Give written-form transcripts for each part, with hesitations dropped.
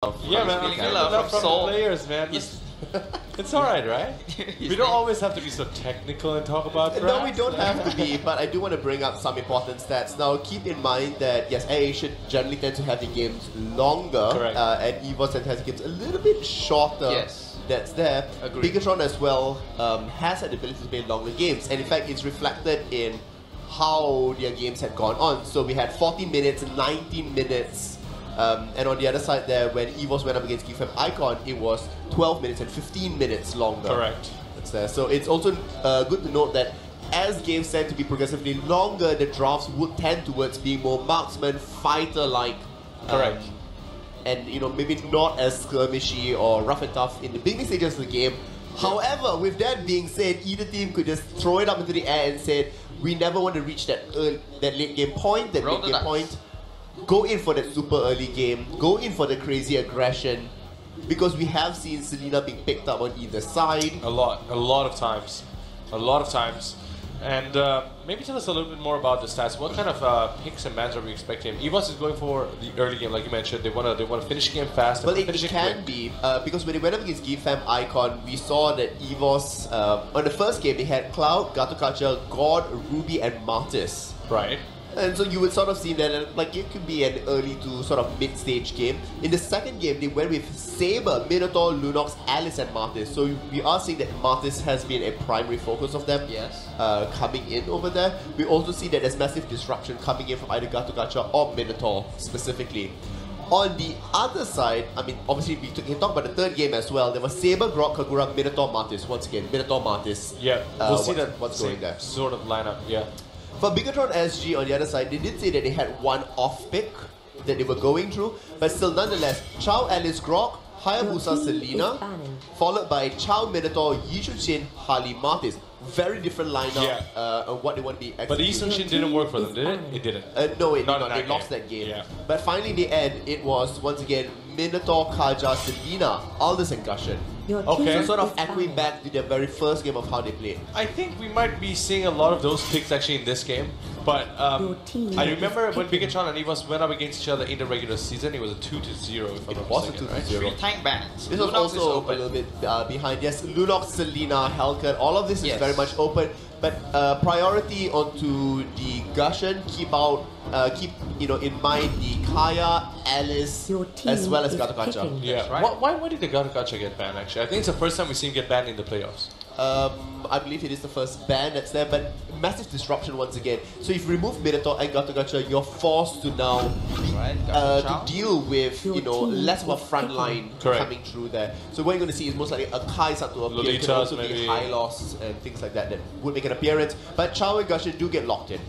Yeah, man, I'm feeling love from the players, man. It's alright, right? We don't always have to be so technical and talk about drafts. No, we don't have to be, but I do want to bring up some important stats. Now, keep in mind that, yes, AirAsia generally tends to have the games longer, and Evos tends to have the games a little bit shorter. Yes. That's there. Agreed. Bigetron as well has had the ability to play longer games, and in fact, it's reflected in how their games had gone on. So we had 40 minutes, 19 minutes, and on the other side there, when Evos went up against Geek Icon, it was 12 minutes and 15 minutes longer. Correct. That's there. So it's also good to note that as games tend to be progressively longer, the drafts would tend towards being more marksman, fighter-like. Correct. And maybe not as skirmishy or rough and tough in the beginning stages of the game. However, with that being said, either team could just throw it up into the air and say, we never want to reach that late game point, that mid game point. Go in for that super early game. Go in for the crazy aggression. Because we have seen Selena being picked up on either side. A lot of times. And maybe tell us a little bit more about the stats. What kind of picks and bans are we expecting? Evos is going for the early game, like you mentioned. They want to finish the game fast. Well, it can be because when they went up against Geek Icon, we saw that Evos on the first game they had Cloud, Gatokacha, God, Ruby, and Martis. Right. And so you would sort of see that like it could be an early to sort of mid-stage game. In the second game, they went with Saber, Minotaur, Lunox, Alice, and Martis. So we are seeing that Martis has been a primary focus of them coming in over there. We also see that there's massive disruption coming in from either Gatokacha or Minotaur specifically. On the other side, I mean, obviously we can talk about the third game as well. There was Saber, Grok, Kagura, Minotaur, Martis. Once again, Minotaur, Martis. Yeah, we'll see that what's going there. Sort of lineup, yeah. For Bigetron SG on the other side, they did say that they had one off pick that they were going through, but still nonetheless, Chao, Alice, Grok, Hayabusa, Selena, followed by Chao, Minotaur, Yishu Shin, Harley, Martis. Very different lineup of what they want to be. But the Yishu Shin didn't work for them, did it? It didn't. No, it did not. They lost that game. Yeah. But finally, in the end, it was once again Minotaur, Kaja, Selena, Aldous, and Gushen. Okay. So sort of echoing back to their very first game of how they played. I think we might be seeing a lot of those picks actually in this game. But I remember when Bigetron and Evos went up against each other in the regular season, it was a 2-0 if I'm not mistaken, right? 3 tank bans. This was also a little bit behind. Yes, Lunox, Selena, Hellcat, all of this is very much open. But priority onto the Gushen, keep in mind the Kaya, Alice, as well as Gatokacha. Yeah. Right. Why did the Gatokacha get banned actually? I think it's the first time we've seen him get banned in the playoffs. I believe it is the first ban that's there, but massive disruption once again. So if you remove Minotaur and Gatokacha, you're forced to now to deal with less of a front line coming through there. So what you're going to see is most likely a Kai start to appear. It could also be high loss and things like that would make an appearance. But Chao and Gushen do get locked in.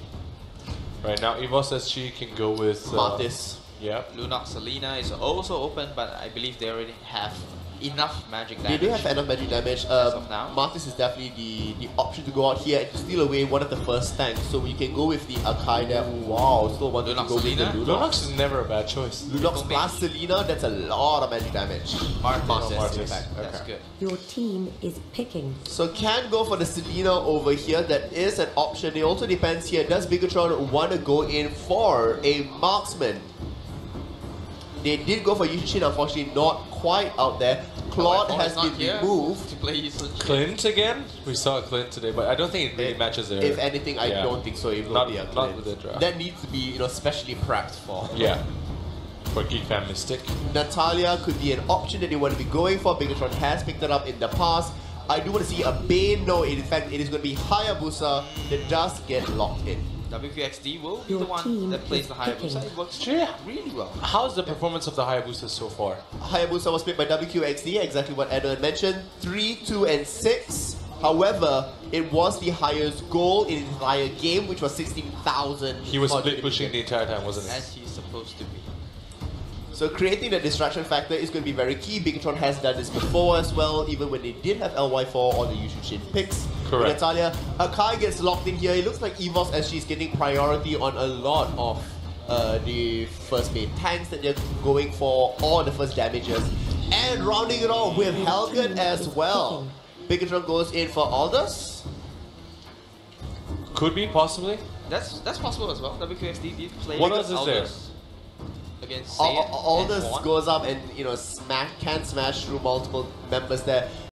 Right now, Evos SG can go with Martis. Yeah. Lunox, Selena is also open, but I believe they already have enough magic damage. They do have enough magic damage. As of now. Martis is definitely the option to go out here and to steal away one of the first tanks. So we can go with the Akai there. Wow, still want to go with the Lunox. Lunox is never a bad choice. Lunox plus Selena, that's a lot of magic damage. Martis. In fact. Okay. That's good. Your team is picking. So can go for the Selena over here. That is an option. It also depends here. Does Bigetron want to go in for a marksman? They did go for Yushin, unfortunately not quite out there. Claude has been removed. To play Clint again? We saw Clint today, but I don't think it really matches there. If anything, I don't think so. It will be a Clint. Not with the draft. That needs to be specially prepped for. Yeah. For Geek Fan Mystic. Natalia could be an option that they want to be going for. Bigetron has picked it up in the past. I do want to see a Bane. No, in fact, it is going to be Hayabusa that does get locked in. WQXD will be the one that plays the Hayabusa. It works really well. How's the performance of the Hayabusa so far? Hayabusa was picked by WQXD, exactly what Edwin mentioned. 3, 2, and 6. However, it was the highest goal in the entire game, which was 16,000. He was split pushing the entire time, wasn't he? As he's supposed to be. So creating the distraction factor is going to be very key. Bigetron has done this before as well, even when they did have LY4 or the Yushu Shin picks. Correct. Natalia, Akai gets locked in here. It looks like Evos as she's getting priority on a lot of the first main tanks that they're going for, or the first damages. And rounding it off with Hellcat as well. Bigetron goes in for Aldous. Could be, possibly. That's possible as well. WQXD did play what else is there? against Saiyan. Aldous and won. goes up and can smash through multiple members there.